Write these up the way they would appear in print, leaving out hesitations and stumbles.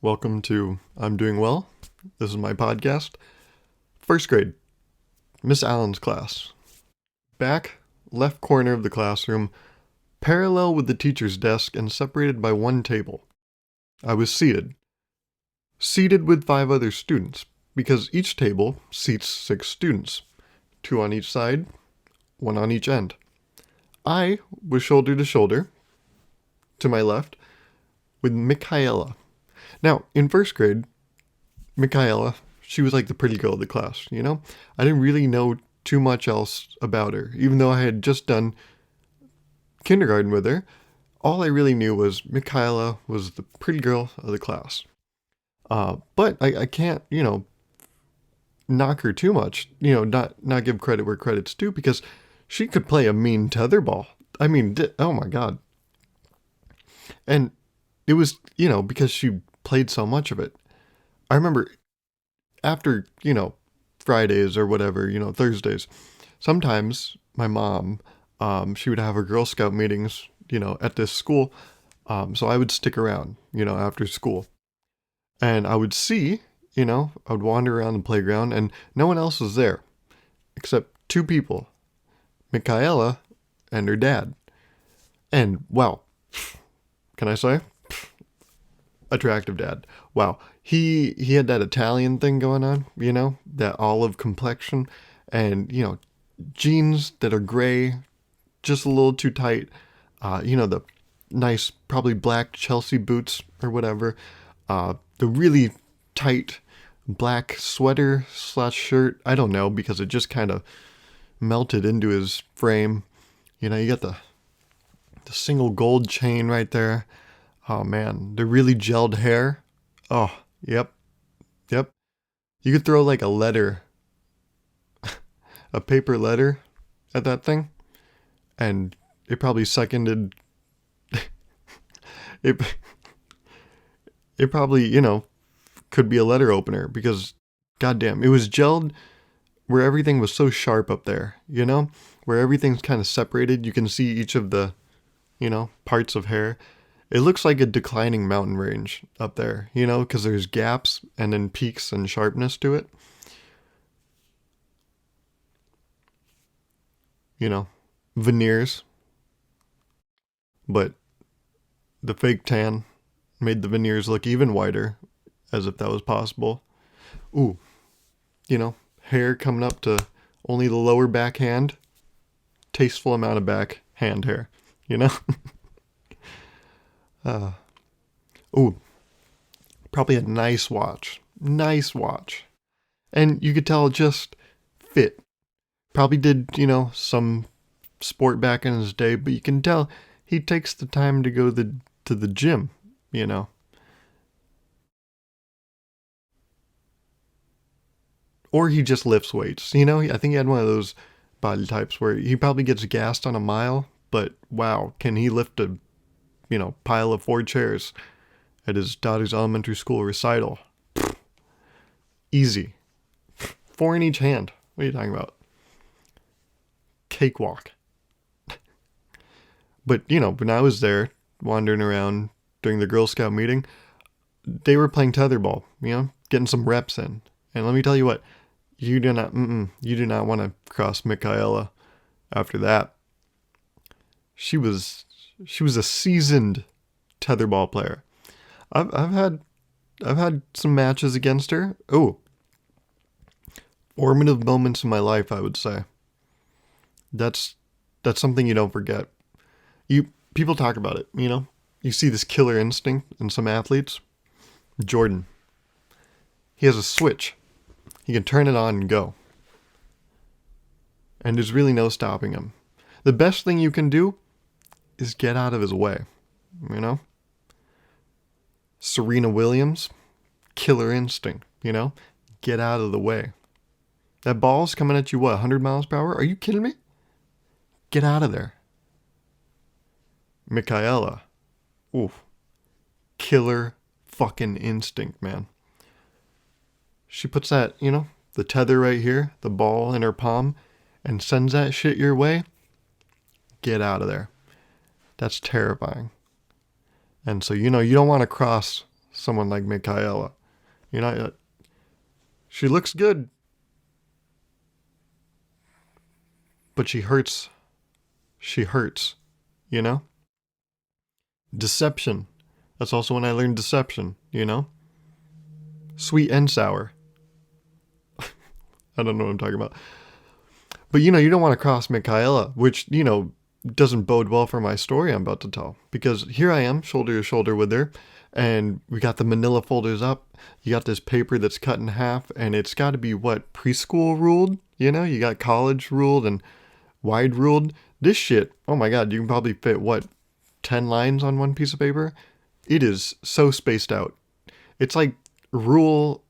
Welcome to I'm Doing Well. This is my podcast. First grade, Miss Allen's class. Back left corner of the classroom, parallel with the teacher's desk and separated by one table. I was seated with 5 other students, because each table seats 6 students, 2 on each side, 1 on each end. I was shoulder to shoulder, to my left, with Michaela. Now, in first grade, Michaela, she was like the pretty girl of the class, you know? I didn't really know too much else about her, even though I had just done kindergarten with her. All I really knew was Michaela was the pretty girl of the class. But I can't, knock her too much, not give credit where credit's due, because she could play a mean tetherball. I mean, oh my God. And it was, because she played so much of it. I remember after, Fridays or whatever, Thursdays, sometimes my mom, she would have her Girl Scout meetings, at this school. So I would stick around, after school. And I would see, I would wander around the playground and no one else was there except 2 people, Michaela and her dad. And wow, can I say? Attractive dad. Wow. He had that Italian thing going on, that olive complexion and, jeans that are gray, just a little too tight. The nice, probably black Chelsea boots or whatever. The really tight black sweater / shirt. I don't know, because it just kind of melted into his frame. You got the single gold chain right there. Oh man, the really gelled hair. Oh, yep. You could throw like a letter, a paper letter at that thing, and it probably seconded. it, it probably, could be a letter opener, because goddamn, it was gelled where everything was so sharp up there, where everything's kind of separated. You can see each of the, parts of hair. It looks like a declining mountain range up there, because there's gaps and then peaks and sharpness to it. Veneers. But the fake tan made the veneers look even whiter, as if that was possible. Ooh, hair coming up to only the lower back hand. Tasteful amount of back hand hair, Ooh, probably a nice watch. Nice watch. And you could tell it just fit. Probably did, some sport back in his day, but you can tell he takes the time to go to the gym, Or he just lifts weights, I think he had one of those body types where he probably gets gassed on a mile, but wow, can he lift a, pile of 4 chairs at his daughter's elementary school recital? Easy. 4 in each hand. What are you talking about? Cakewalk. But, when I was there wandering around during the Girl Scout meeting, they were playing tetherball, getting some reps in. And let me tell you what, you do not want to cross Michaela after that. She was a seasoned tetherball player. I've had some matches against her. Oh, formative moments in my life, I would say. That's something you don't forget. People talk about it, You see this killer instinct in some athletes. Jordan. He has a switch. He can turn it on and go. And there's really no stopping him. The best thing you can do is get out of his way, Serena Williams, killer instinct, Get out of the way. That ball's coming at you, 100 miles per hour? Are you kidding me? Get out of there. Michaela. Oof. Killer fucking instinct, man. She puts that, the tether right here, the ball in her palm, and sends that shit your way. Get out of there. That's terrifying. And so, you don't want to cross someone like Michaela. You know, she looks good, but she hurts. She hurts, you know? Deception. That's also when I learned deception, you know? Sweet and sour. I don't know what I'm talking about. But, you know, you don't want to cross Michaela, which, you know, doesn't bode well for my story I'm about to tell. Because here I am, shoulder to shoulder with her, and we got the manila folders up. You got this paper that's cut in half, and it's got to be, what, preschool ruled? You know, you got college ruled and wide ruled. This shit, oh my god, you can probably fit, what, 10 lines on one piece of paper? It is so spaced out. It's like rural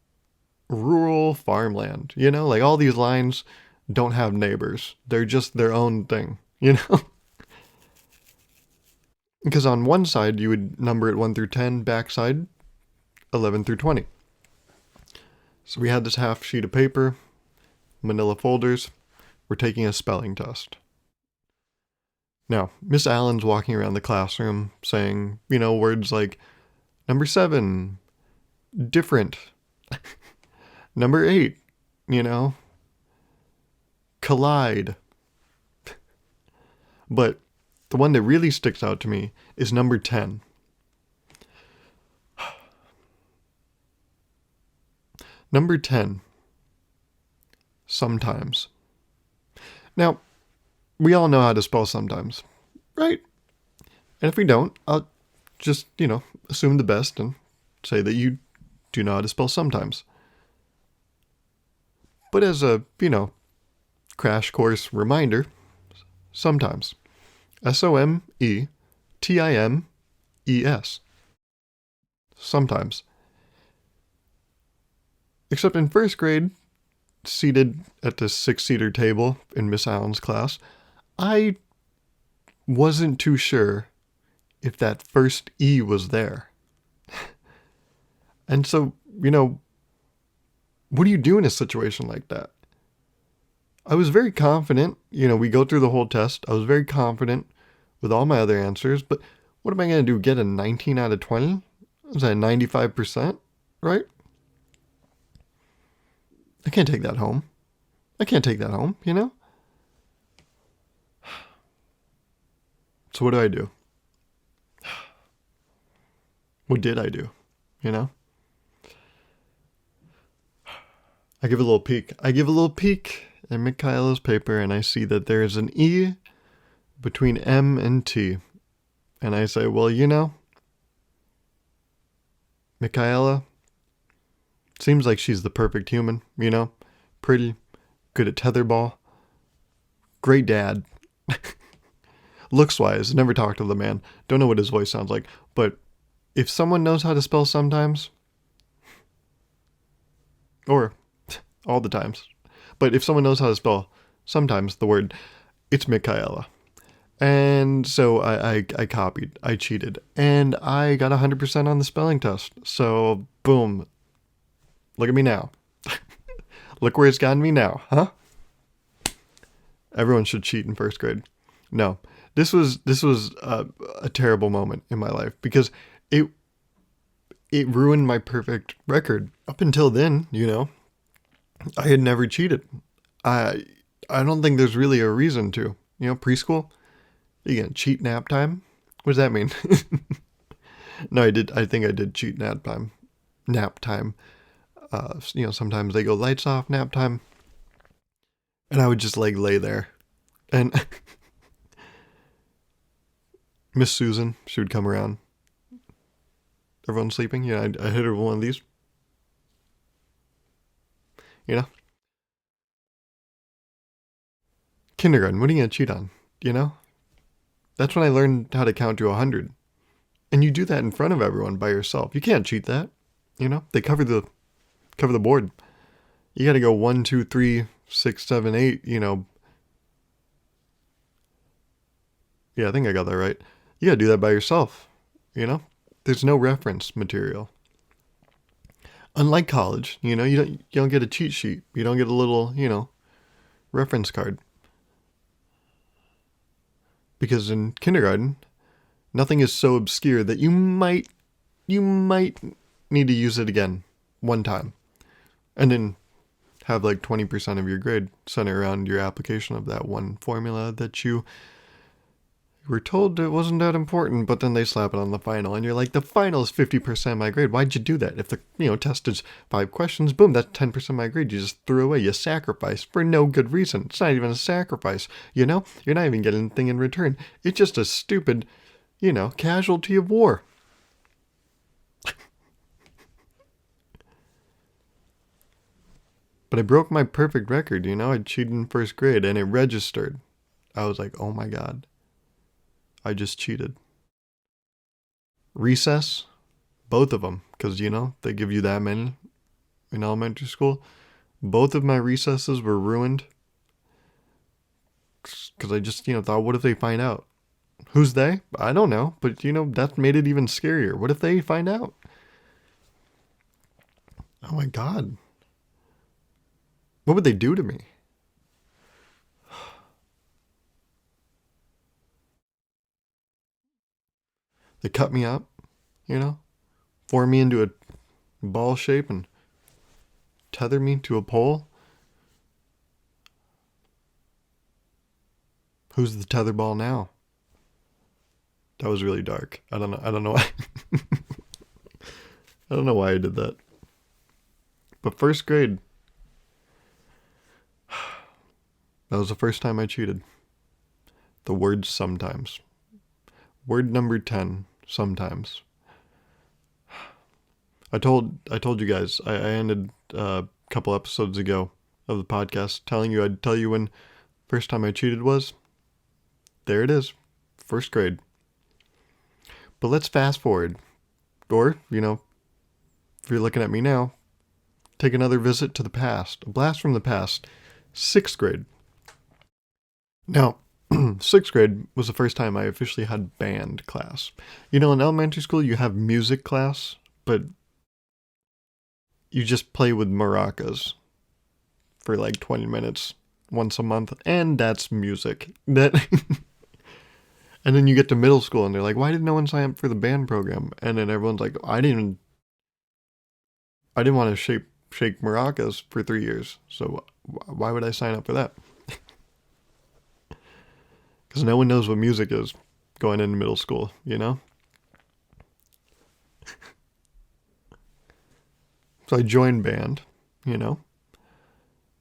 farmland, you know? Like all these lines don't have neighbors. They're just their own thing, you know? Because on one side you would number it 1 through 10, backside 11 through 20. So we had this half sheet of paper, manila folders. We're taking a spelling test. Now, Miss Allen's walking around the classroom saying, you know, words like number 7, different. Number 8, you know, collide. But the one that really sticks out to me is number 10. Number 10. Sometimes. Now, we all know how to spell sometimes, right? And if we don't, I'll just, you know, assume the best and say that you do know how to spell sometimes. But as a, you know, crash course reminder, sometimes. SOMETIMES. Sometimes. Except in first grade, seated at the 6-seater table in Miss Allen's class, I wasn't too sure if that first E was there. And so, you know, what do you do in a situation like that? I was very confident, you know, we go through the whole test. I was very confident with all my other answers, but what am I going to do? Get a 19 out of 20? Is that 95%? Right? I can't take that home. I can't take that home, you know? So what do? What did I do? You know? I give a little peek. In Michaela's paper and I see that there is an E between M and T. And I say, well, you know, Michaela seems like she's the perfect human, you know? Pretty, good at tetherball, great dad. Looks-wise, never talked to the man. Don't know what his voice sounds like. But if someone knows how to spell sometimes, or all the times, but if someone knows how to spell sometimes the word, it's Michaela. And so I copied, I cheated, and I got 100% on the spelling test. So, boom. Look at me now. Look where it's gotten me now, huh? Everyone should cheat in first grade. No. This was a terrible moment in my life because it ruined my perfect record. Up until then, you know, I had never cheated. I don't think there's really a reason to. You know, preschool, you gonna cheat nap time? What does that mean? No, I think I did cheat nap time. You know, sometimes they go lights off, nap time. And I would just like lay there. And Miss Susan, she would come around. Everyone's sleeping. You know, I'd hit her with one of these. You know? Kindergarten, what are you going to cheat on? You know? That's when I learned how to count to 100. And you do that in front of everyone by yourself. You can't cheat that. You know? They cover the board. You got to go 1, 2, 3, 6, 7, 8, you know. Yeah, I think I got that right. You got to do that by yourself. You know? There's no reference material. Unlike college, you know, you don't get a cheat sheet. You don't get a little, you know, reference card. Because in kindergarten, nothing is so obscure that you might need to use it again one time. And then have like 20% of your grade center around your application of that one formula that you were told it wasn't that important, but then they slap it on the final, and you're like, the final is 50% of my grade. Why'd you do that? If the test is 5 questions, boom, that's 10% of my grade. You just threw away. You sacrificed for no good reason. It's not even a sacrifice. You're not even getting anything in return. It's just a stupid, casualty of war. But I broke my perfect record. I cheated in first grade, and it registered. I was like, oh my God. I just cheated. Recess, both of them, because, they give you that many in elementary school. Both of my recesses were ruined because I just, thought, what if they find out? Who's they? I don't know, but, that made it even scarier. What if they find out? Oh my God. What would they do to me? They cut me up, form me into a ball shape and tether me to a pole. Who's the tether ball now? That was really dark. I don't know why. I don't know why I did that. But first grade, that was the first time I cheated. The word sometimes. Word number 10, sometimes. I told you guys, I ended a couple episodes ago of the podcast telling you I'd tell you when first time I cheated was. There it is. First grade. But let's fast forward. Or, if you're looking at me now, take another visit to the past. A blast from the past. 6th grade. Now, 6th grade was the first time I officially had band class. In elementary school, you have music class, but you just play with maracas for like 20 minutes once a month, and that's music. And then you get to middle school, and they're like, why did no one sign up for the band program? And then everyone's like, I didn't want to shake maracas for 3 years, so why would I sign up for that? Because no one knows what music is going into middle school, So I joined band, and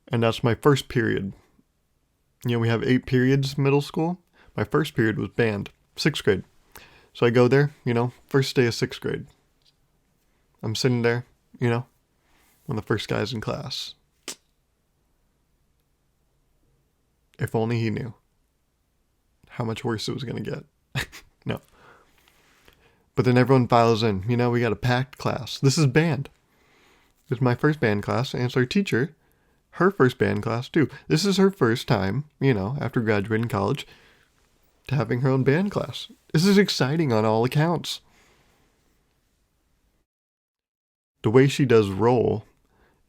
that's my first period. We have 8 periods middle school. My first period was band, 6th grade. So I go there, first day of 6th grade. I'm sitting there, one of the first guys in class. If only he knew how much worse it was going to get. No. But then everyone files in. We got a packed class. This is band. This is my first band class, and it's our teacher. Her first band class, too. This is her first time, after graduating college, to having her own band class. This is exciting on all accounts. The way she does roll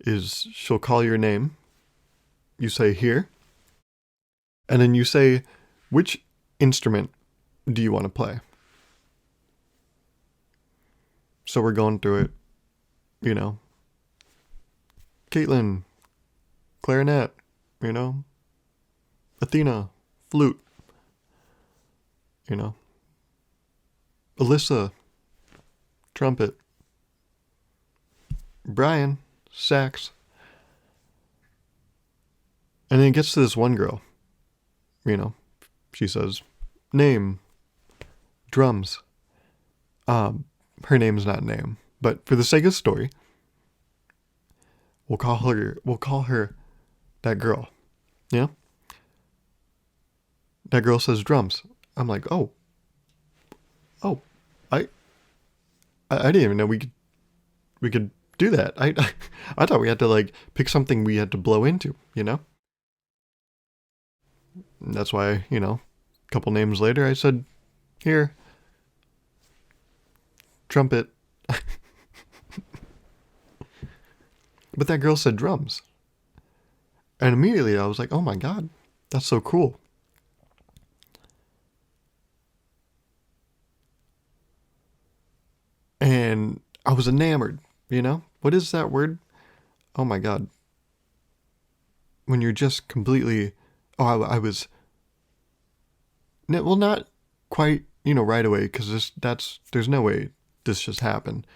is she'll call your name. You say, here. And then you say, which instrument do you want to play? So we're going through it, Caitlin, clarinet, Athena, flute, Alyssa, trumpet, Brian, sax. And then it gets to this one girl, she says, name, drums. Her name's not name, but for the sake of the story, we'll call her that girl. That girl says drums. I'm like, oh, I didn't even know we could do that. I thought we had to like pick something we had to blow into, And that's why, a couple names later I said, here, trumpet. But that girl said drums. And immediately I was like, oh my God, that's so cool. And I was enamored. You know? What is that word? Oh my God. When you're just completely, oh, I was, well, not quite, right away, because there's no way this just happened.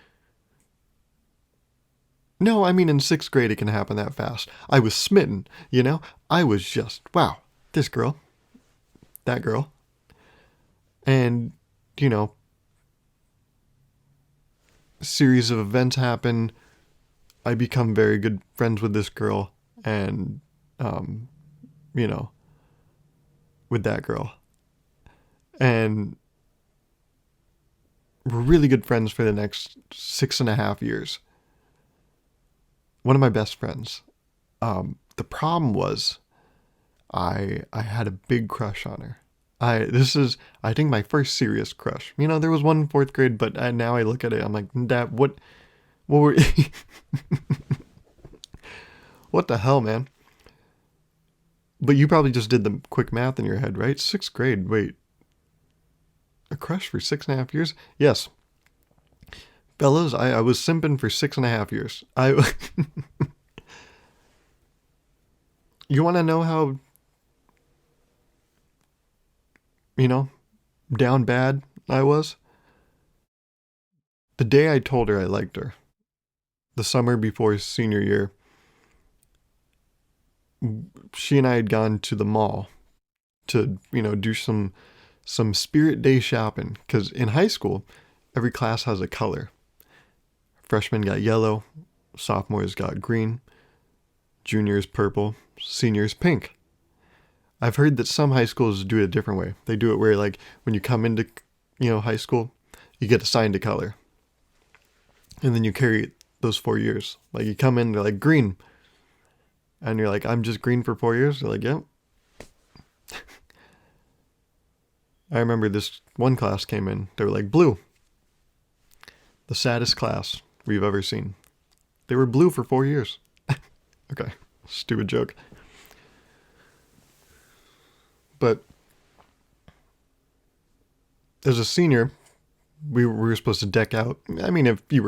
No, I mean, in sixth grade, it can happen that fast. I was smitten, I was just, wow, this girl, that girl. And, you know, a series of events happen. I become very good friends with this girl and, um, you know, with that girl. And we're really good friends for the next 6.5 years. One of my best friends. The problem was I had a big crush on her. This is, I think, my first serious crush. There was one in fourth grade, but now I look at it, I'm like, Dad, what were, what the hell, man? But you probably just did the quick math in your head, right? Sixth grade. Wait, a crush for 6.5 years? Yes, fellas, I was simping for 6.5 years. You want to know how, you know, down bad I was? The day I told her I liked her, the summer before senior year, she and I had gone to the mall to, do some Spirit Day shopping. Because in high school, every class has a color. Freshmen got yellow, sophomores got green, juniors purple, seniors pink. I've heard that some high schools do it a different way. They do it where, like, when you come into, high school, you get assigned a color. And then you carry it those 4 years. Like, you come in, they're like, green. And you're like, I'm just green for 4 years? They're like, yep. I remember this one class came in. They were like, blue. The saddest class we've ever seen. They were blue for 4 years. Okay, stupid joke. But as a senior, we were supposed to deck out. I mean, if you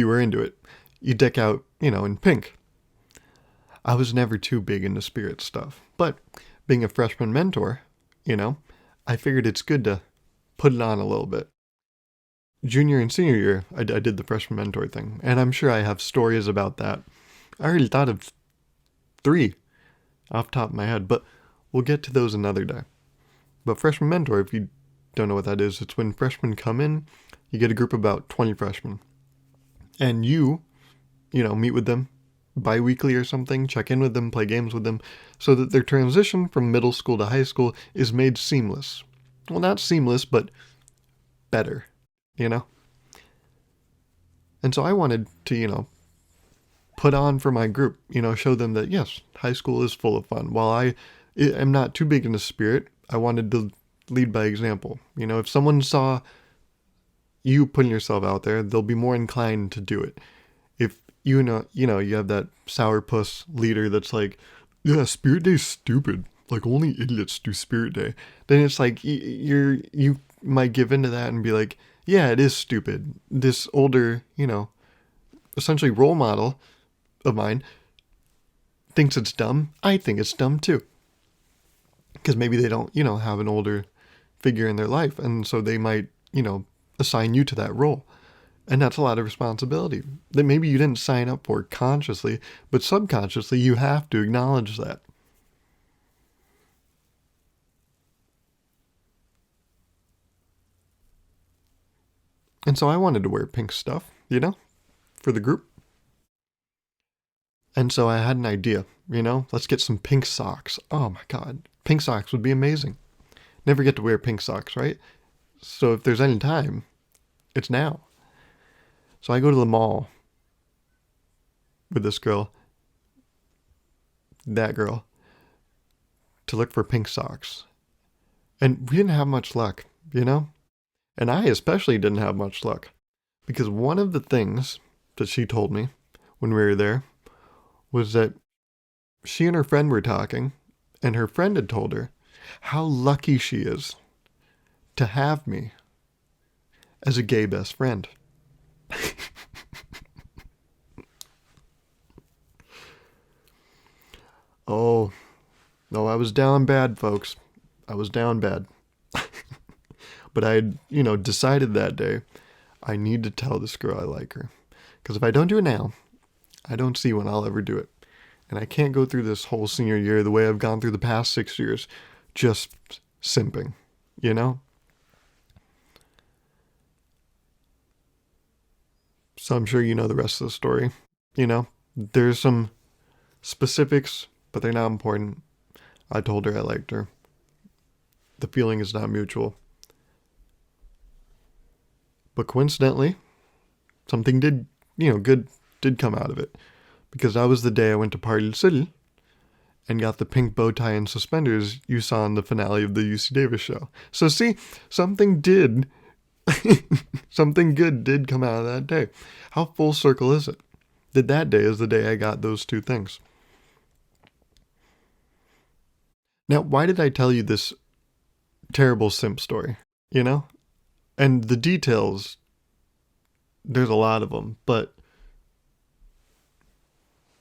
were into it, you deck out, in pink. I was never too big into spirit stuff, but being a freshman mentor, I figured it's good to put it on a little bit. Junior and senior year, I did the freshman mentor thing, and I'm sure I have stories about that. I already thought of 3 off the top of my head, but we'll get to those another day. But freshman mentor, if you don't know what that is, it's when freshmen come in, you get a group of about 20 freshmen, and you meet with them bi-weekly or something, check in with them, play games with them, so that their transition from middle school to high school is made seamless. Well, not seamless, but better, And so I wanted to, put on for my group, show them that, yes, high school is full of fun. While I am not too big into spirit, I wanted to lead by example. If someone saw you putting yourself out there, they'll be more inclined to do it. If you have that sourpuss leader that's like, yeah, Spirit Day's stupid. Like, only idiots do Spirit Day. Then it's like, you might give into that and be like, yeah, it is stupid. This older, essentially role model of mine thinks it's dumb. I think it's dumb too. Because maybe they don't, have an older figure in their life. And so they might, assign you to that role. And that's a lot of responsibility that maybe you didn't sign up for consciously, but subconsciously you have to acknowledge that. And so I wanted to wear pink stuff, for the group. And so I had an idea, let's get some pink socks. Oh my God, pink socks would be amazing. Never get to wear pink socks, right? So if there's any time, it's now. So I go to the mall with this girl, that girl, to look for pink socks. And we didn't have much luck, And I especially didn't have much luck. Because one of the things that she told me when we were there was that she and her friend were talking, and her friend had told her how lucky she is to have me as a gay best friend. No, I was down bad, folks. I was down bad. But I had, decided that day I need to tell this girl I like her. Because if I don't do it now, I don't see when I'll ever do it. And I can't go through this whole senior year the way I've gone through the past 6 years, just simping, you know? So I'm sure you know the rest of the story. There's some specifics, but they're not important. I told her I liked her. The feeling is not mutual. But coincidentally, something did, good did come out of it. Because that was the day I went to Party City and got the pink bow tie and suspenders you saw in the finale of the UC Davis show. So see, something did, something good did come out of that day. How full circle is it? That day is the day I got those two things. Now, why did I tell you this terrible simp story? You know? And the details, there's a lot of them, but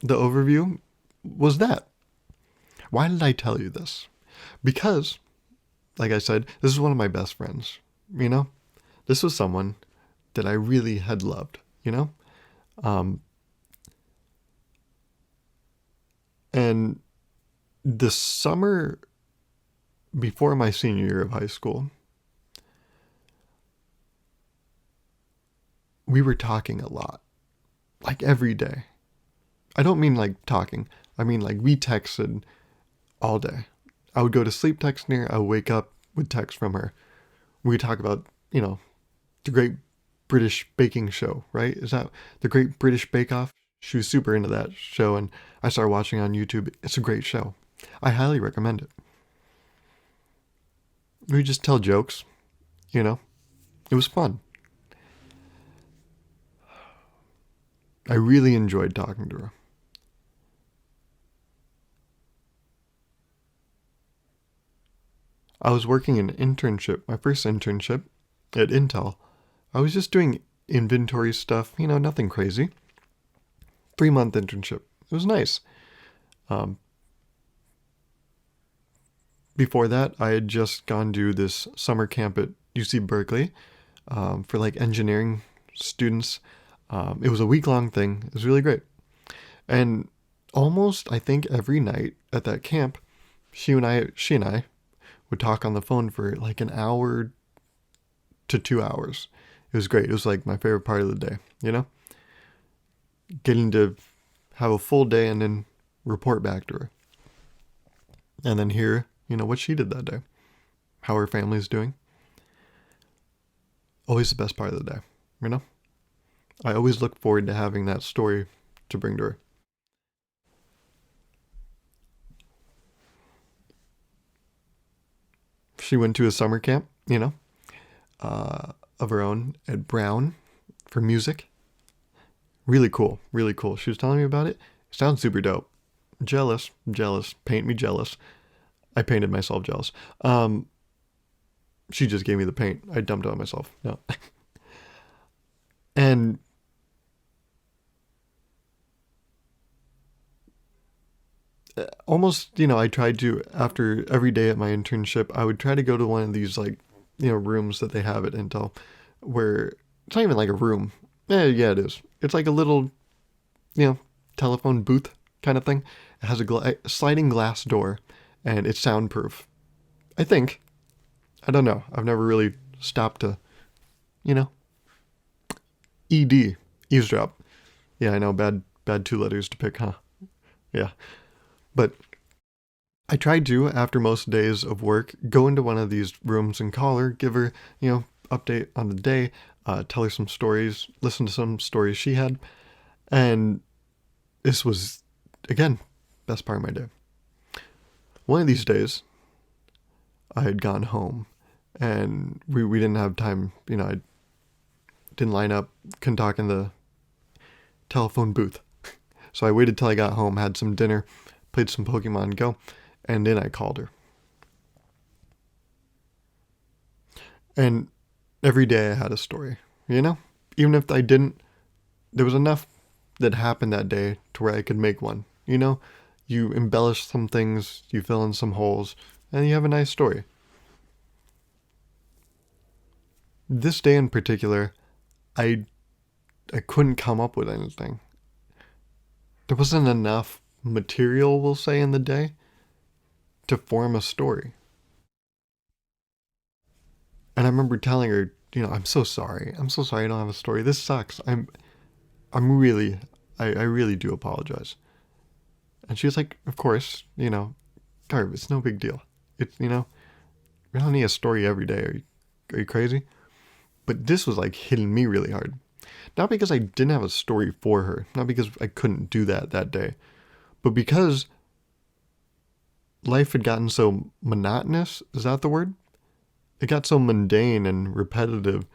the overview was that. Why did I tell you this? Because, like I said, this is one of my best friends, This was someone that I really had loved, Um, and the summer before my senior year of high school, we were talking a lot, like every day. I don't mean like talking. I mean like we texted all day. I would go to sleep texting her. I would wake up with text from her. We would talk about, the Great British Baking Show, right? Is that the Great British Bake Off? She was super into that show, and I started watching on YouTube. It's a great show. I highly recommend it. We just tell jokes, It was fun. I really enjoyed talking to her. I was working an internship, my first internship at Intel. I was just doing inventory stuff, nothing crazy. 3-month internship. It was nice. Before that, I had just gone to this summer camp at UC Berkeley for like engineering students. It was a week-long thing. It was really great. And almost, I think, every night at that camp, she and I would talk on the phone for like an hour to 2 hours. It was great. It was like my favorite part of the day, Getting to have a full day and then report back to her. And then hear, what she did that day. How her family's doing. Always the best part of the day, I always look forward to having that story to bring to her. She went to a summer camp, of her own at Brown for music. Really cool, really cool. She was telling me about it. It sounds super dope. Jealous, paint me jealous. I painted myself jealous. She just gave me the paint. I dumped it on myself. No. And almost, I tried to, after every day at my internship, I would try to go to one of these, like, rooms that they have at Intel where it's not even like a room. Yeah, it is. It's like a little, telephone booth kind of thing. It has a sliding glass door and it's soundproof. I think. I don't know. I've never really stopped to, eavesdrop. Yeah, I know, bad 2 letters to pick, huh? Yeah. But I tried to, after most days of work, go into one of these rooms and call her, give her, update on the day, tell her some stories, listen to some stories she had. And this was, again, best part of my day. One of these days, I had gone home and we didn't have time, I didn't line up, couldn't talk in the telephone booth. So I waited till I got home, had some dinner, played some Pokemon Go, and then I called her. And every day I had a story, Even if I didn't, there was enough that happened that day to where I could make one, You embellish some things, you fill in some holes, and you have a nice story. This day in particular, I couldn't come up with anything. There wasn't enough material, we'll say, in the day to form a story. And I remember telling her, I'm so sorry. I'm so sorry I don't have a story. This sucks. I'm really, I really do apologize. And she was like, of course, Gauruv, it's no big deal. It's, we don't need a story every day. Are you crazy? But this was like hitting me really hard. Not because I didn't have a story for her, not because I couldn't do that day, but because life had gotten so monotonous. Is that the word? It got so mundane and repetitive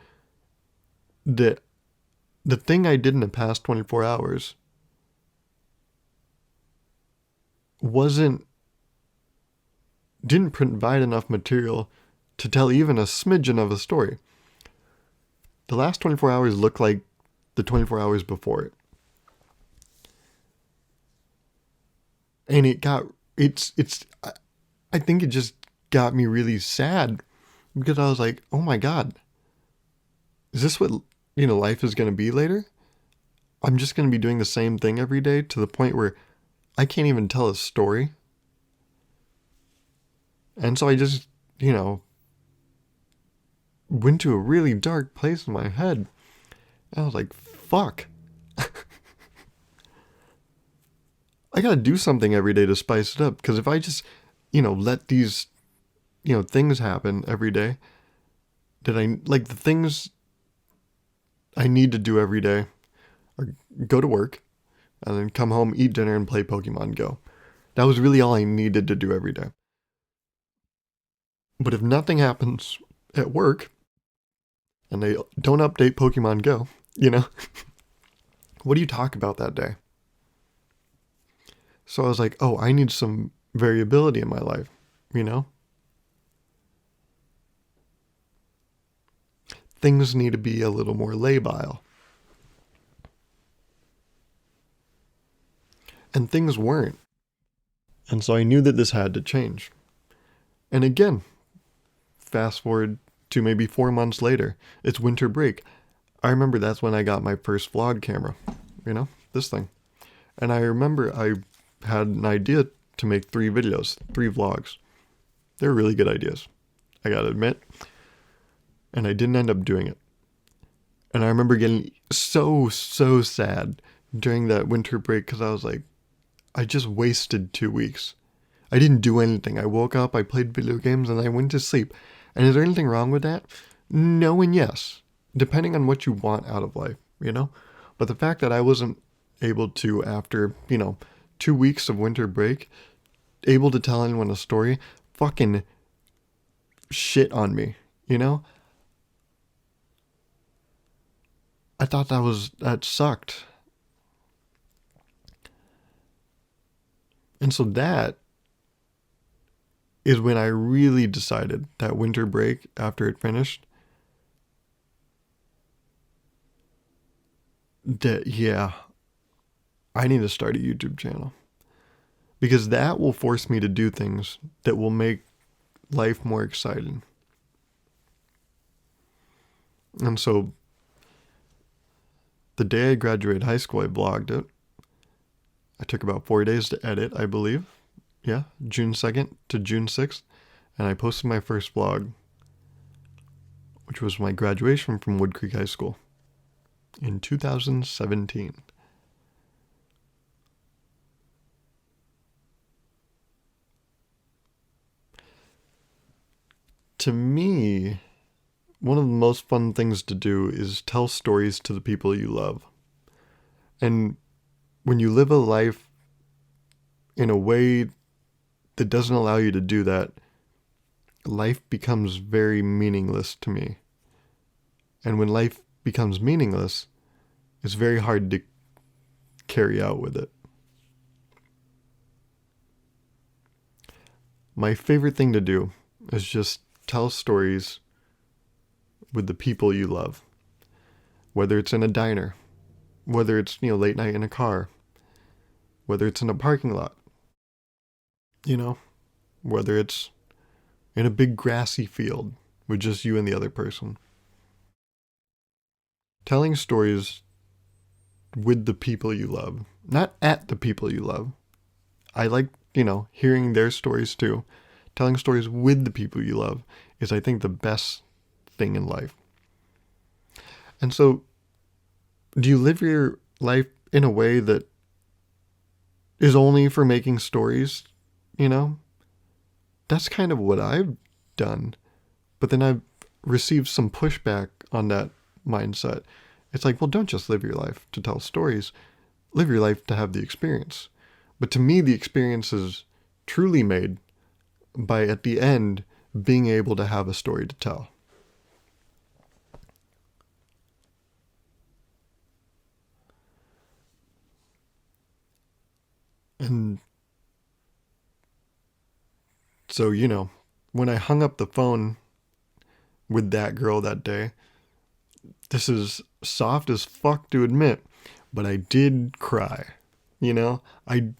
that the thing I did in the past 24 hours didn't provide enough material to tell even a smidgen of a story. The last 24 hours look like the 24 hours before it. And I think it just got me really sad because I was like, oh my God, is this what, life is going to be later? I'm just going to be doing the same thing every day to the point where I can't even tell a story. And so I just, went to a really dark place in my head. And I was like, fuck. I gotta do something every day to spice it up. Because if I just, let these, things happen every day, the things I need to do every day are go to work and then come home, eat dinner, and play Pokemon Go. That was really all I needed to do every day. But if nothing happens at work and they don't update Pokemon Go, what do you talk about that day? So I was like, oh, I need some variability in my life, Things need to be a little more labile. And things weren't. And so I knew that this had to change. And again, fast forward to maybe 4 months later, it's winter break. I remember that's when I got my first vlog camera, this thing. And I remember I had an idea to make 3 videos, 3 vlogs. They were really good ideas, I gotta admit. And I didn't end up doing it. And I remember getting so sad during that winter break because I was like, I just wasted 2 weeks. I didn't do anything. I woke up, I played video games, and I went to sleep. And is there anything wrong with that? No and yes, depending on what you want out of life, But the fact that I wasn't able to, after, 2 weeks of winter break, able to tell anyone a story, fucking shit on me, I thought that sucked. And so that is when I really decided that winter break after it finished that, yeah, I need to start a YouTube channel. Because that will force me to do things that will make life more exciting. And so the day I graduated high school, I vlogged it. I took about 4 days to edit, I believe. Yeah, June 2nd to June 6th. And I posted my first vlog, which was my graduation from Wood Creek High School in 2017. To me, one of the most fun things to do is tell stories to the people you love. And when you live a life in a way that doesn't allow you to do that, life becomes very meaningless to me. And when life becomes meaningless, it's very hard to carry out with it. My favorite thing to do is just tell stories with the people you love. Whether it's in a diner, whether it's, late night in a car, whether it's in a parking lot, You know, whether it's in a big grassy field with just you and the other person. Telling stories with the people you love, not at the people you love. I like, hearing their stories too. Telling stories with the people you love is, I think, the best thing in life. And so, do you live your life in a way that is only for making stories? You know, that's kind of what I've done. But then I've received some pushback on that mindset. It's like, well, don't just live your life to tell stories, live your life to have the experience. But to me, the experience is truly made by, at the end, being able to have a story to tell. And so, when I hung up the phone with that girl that day, this is soft as fuck to admit, but I did cry. I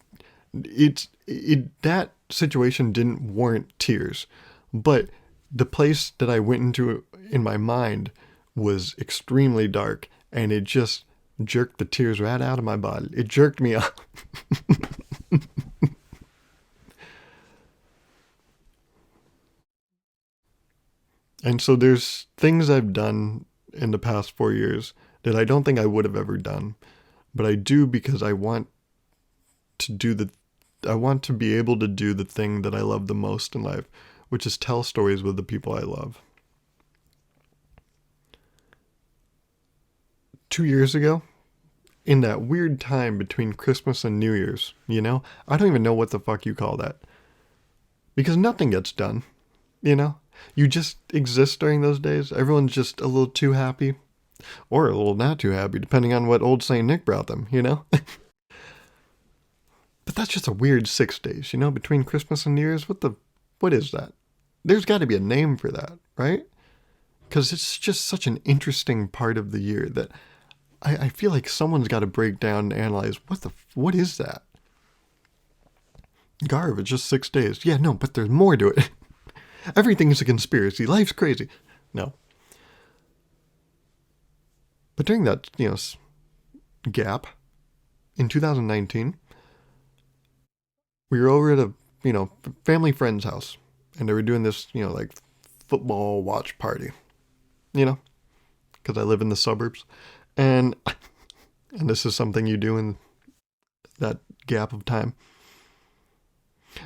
that situation didn't warrant tears, but the place that I went into in my mind was extremely dark, and it just jerked the tears right out of my body. It jerked me up. And so there's things I've done in the past 4 years that I don't think I would have ever done, but I do because to do the I want to be able to do the thing that I love the most in life, which is tell stories with the people I love. 2 years ago, in that weird time between Christmas and New Year's, I don't even know what the fuck you call that. Because nothing gets done, you know? You just exist during those days. Everyone's just a little too happy, or a little not too happy, depending on what old Saint Nick brought them. But that's just a weird 6 days, between Christmas and New Year's. What is that? There's got to be a name for that, right? Because it's just such an interesting part of the year that I feel like someone's got to break down and analyze what is that? Gauruv, it's just 6 days. Yeah, no, but there's more to it. Everything is a conspiracy. Life's crazy. No. But during that, gap in 2019, we were over at a, family friend's house, and they were doing this, like football watch party, because I live in the suburbs, and this is something you do in that gap of time.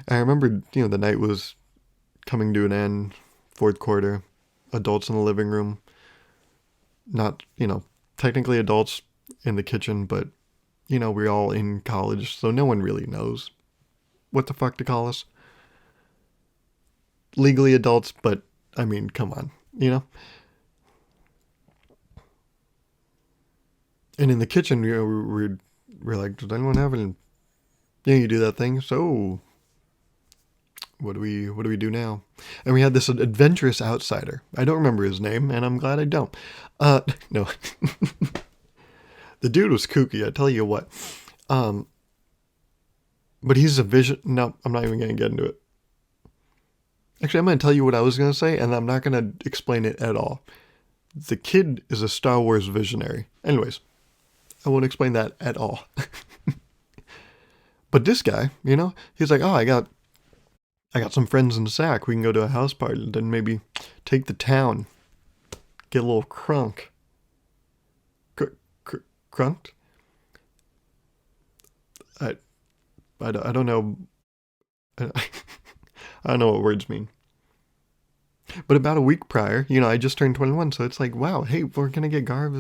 I remember, the night was coming to an end, fourth quarter, adults in the living room, not, technically adults in the kitchen, but, we're all in college, so no one really knows what the fuck to call us. Legally adults, but, come on, And in the kitchen, we're like, does anyone have any, you do that thing, so what do we do now? And we had this adventurous outsider. I don't remember his name, and I'm glad I don't. No. The dude was kooky, I tell you what. But he's a vision. No, I'm not even going to get into it. Actually, I'm going to tell you what I was going to say, and I'm not going to explain it at all. The kid is a Star Wars visionary. Anyways, I won't explain that at all. But this guy, he's like, oh, I got some friends in Sac. We can go to a house party and then maybe take the town. Get a little crunk. Crunked? I don't know. I don't know what words mean. But about a week prior, I just turned 21, so it's like, wow, hey, we're going to get Gauruv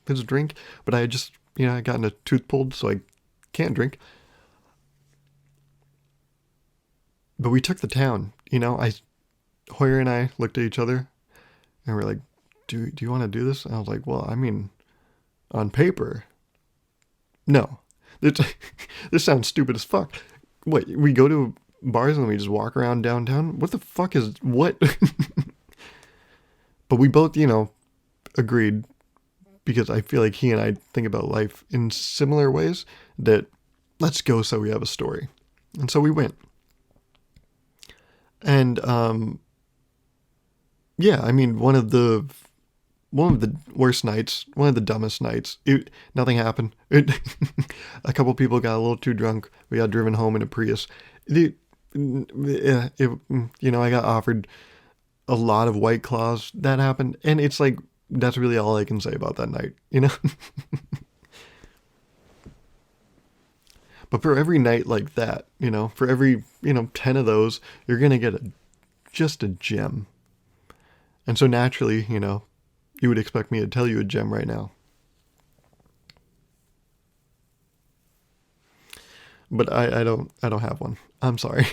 his drink. But I just, I gotten a tooth pulled, so I can't drink. But we took the town, Hoyer and I looked at each other, and we're like, do you want to do this? And I was like, well, on paper, no. This sounds stupid as fuck. What, we go to bars and we just walk around downtown? What the fuck is, what? But we both, agreed, because I feel like he and I think about life in similar ways, that let's go so we have a story. And so we went. And yeah, I mean, one of the worst nights, one of the dumbest nights. Nothing happened. A couple people got a little too drunk. We got driven home in a Prius. I got offered a lot of White Claws. That happened, and it's like that's really all I can say about that night. But for every night like that, for every 10 of those, you're gonna get just a gem. And so naturally, you would expect me to tell you a gem right now. But I don't have one. I'm sorry.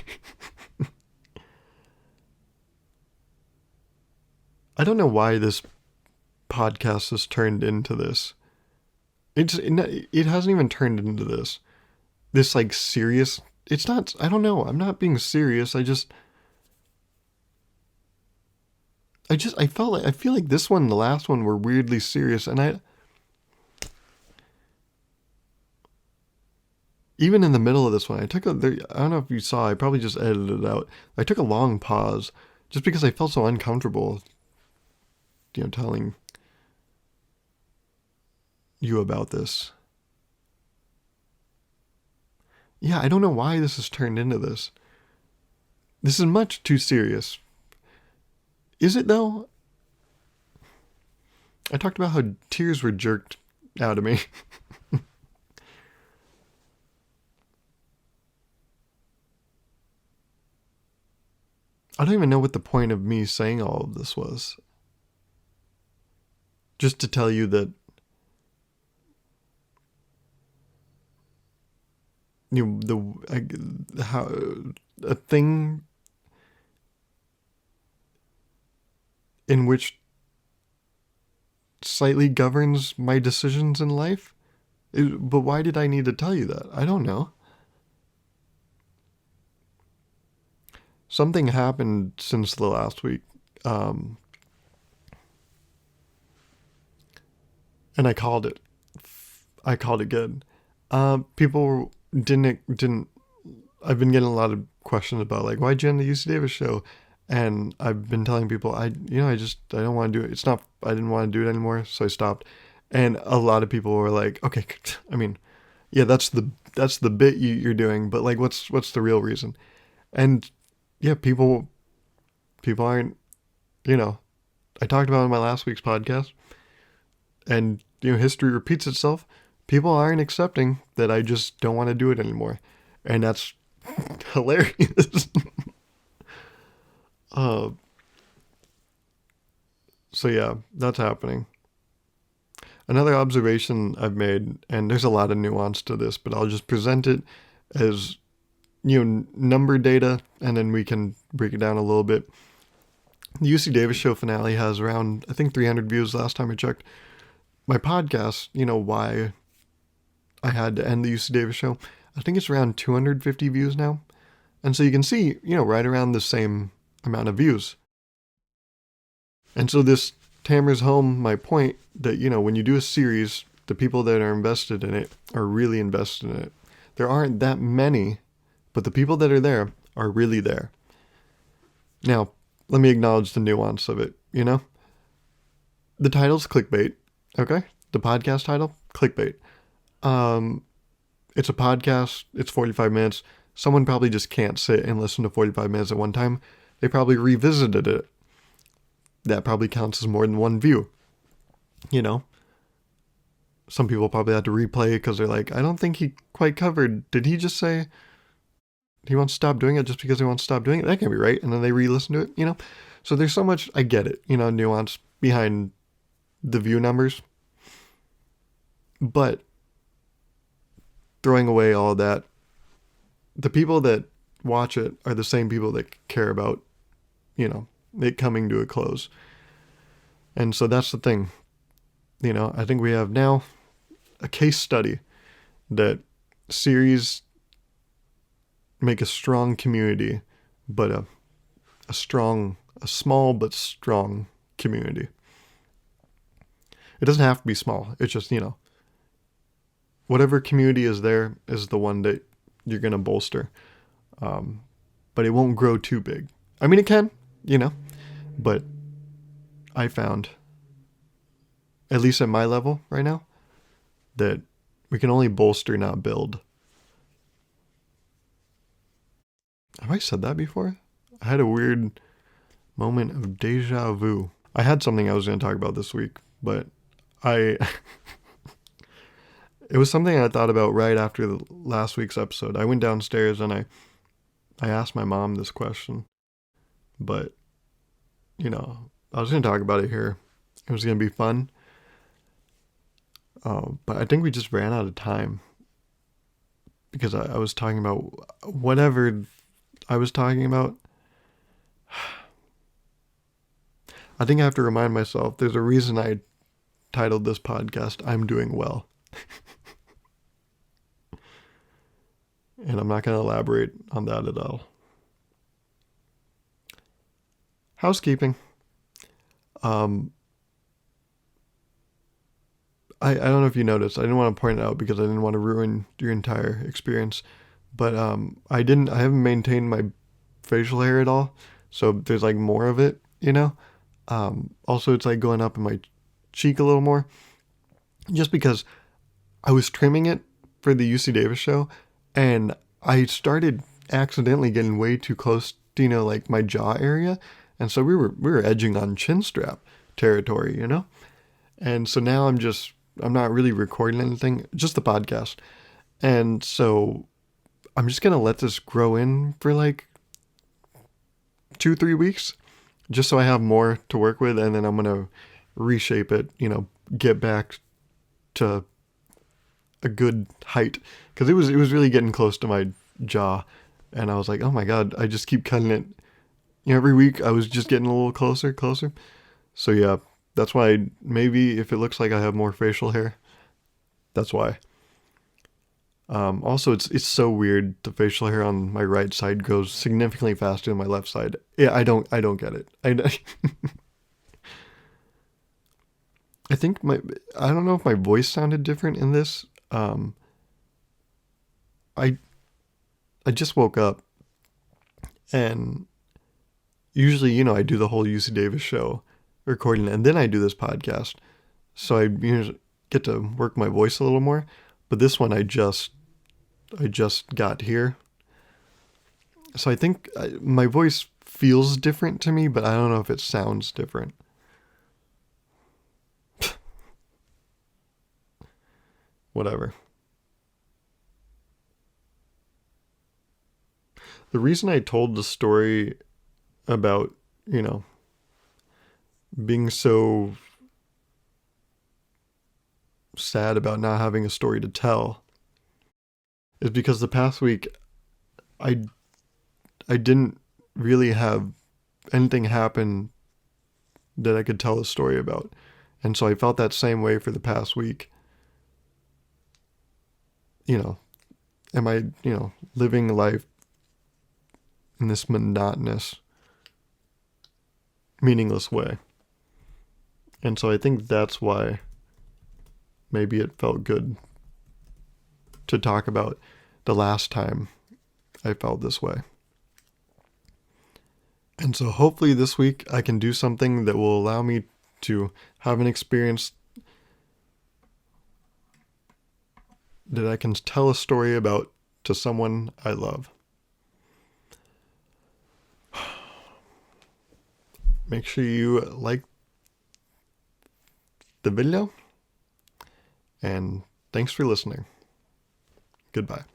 I don't know why this podcast has turned into this. It hasn't even turned into this like serious. It's not. I don't know. I'm not being serious. I feel like this one and the last one were weirdly serious, and I even in the middle of this one, I don't know if you saw. I probably just edited it out. I took a long pause just because I felt so uncomfortable, telling you about this. Yeah, I don't know why this has turned into this. This is much too serious. Is it though? I talked about how tears were jerked out of me. I don't even know what the point of me saying all of this was. Just to tell you that how a thing in which slightly governs my decisions in life. But why did I need to tell you that? I don't know. Something happened since the last week, um, and I called it. I called it good. People didn't. I've been getting a lot of questions about like why'd you end the UC Davis show, and I've been telling people I don't want to do it. It's not. I didn't want to do it anymore, so I stopped. And a lot of people were like, okay, I mean, yeah, that's the bit you're doing, but like, what's the real reason? And yeah, people aren't. You know, I talked about it in my last week's podcast, and history repeats itself. People aren't accepting that I just don't want to do it anymore, and that's hilarious. uh, so yeah, that's happening. Another observation I've made, and there's a lot of nuance to this, but I'll just present it as number data, and then we can break it down a little bit. The UC Davis show finale has around, I think, 300 views last time I checked. My podcast, why I had to end the UC Davis show, I think it's around 250 views now. And so you can see, right around the same amount of views. And so this hammers home my point that, when you do a series, the people that are invested in it are really invested in it. There aren't that many, but the people that are there are really there. Now, let me acknowledge the nuance of it, The title's clickbait, okay? The podcast title, clickbait. It's a podcast, it's 45 minutes. Someone probably just can't sit and listen to 45 minutes at one time. They probably revisited it. That probably counts as more than one view. Some people probably had to replay it because they're like, I don't think he quite covered. Did he just say he wants to stop doing it just because he wants to stop doing it? That can't be right. And then they re-listen to it, So there's so much, I get it, nuance behind the view numbers. But throwing away all of that, the people that watch it are the same people that care about, it coming to a close. And so that's the thing. I think we have now a case study that series make a strong community, but a small but strong community. It doesn't have to be small. It's just, whatever community is there is the one that you're going to bolster. But it won't grow too big. I mean, it can, but I found, at least at my level right now, that we can only bolster, not build. Have I said that before? I had a weird moment of deja vu. I had something I was going to talk about this week, but I it was something I thought about right after the last week's episode. I went downstairs and I asked my mom this question, but I was going to talk about it here. It was going to be fun. But I think we just ran out of time because I was talking about whatever I was talking about. I think I have to remind myself there's a reason I titled this podcast, I'm Doing Well. And I'm not going to elaborate on that at all. Housekeeping. I don't know if you noticed. I didn't want to point it out because I didn't want to ruin your entire experience. But I haven't maintained my facial hair at all. So there's like more of it, Also, it's like going up in my cheek a little more. Just because I was trimming it for the UC Davis show, and I started accidentally getting way too close to, like my jaw area. And so we were edging on chin strap territory, And so now I'm not really recording anything, just the podcast. And so I'm just going to let this grow in for like 2-3 weeks, just so I have more to work with. And then I'm going to reshape it, get back to a good height. Cause it was really getting close to my jaw. And I was like, oh my God, I just keep cutting it. Every week I was just getting a little closer. So yeah, that's why maybe if it looks like I have more facial hair, that's why. Also, it's so weird. The facial hair on my right side grows significantly faster than my left side. Yeah, I don't get it. I think I don't know if my voice sounded different in this. I just woke up, and usually, I do the whole UC Davis show recording, and then I do this podcast. So I get to work my voice a little more. But this one, I just got here. So I think my voice feels different to me, but I don't know if it sounds different. Whatever. The reason I told the story about, being so sad about not having a story to tell is because the past week I didn't really have anything happen that I could tell a story about. And so I felt that same way for the past week. Am I, living life in this monotonous, meaningless way? And so I think that's why maybe it felt good to talk about the last time I felt this way. And so hopefully this week I can do something that will allow me to have an experience that I can tell a story about to someone I love. Make sure you like the video, and thanks for listening. Goodbye.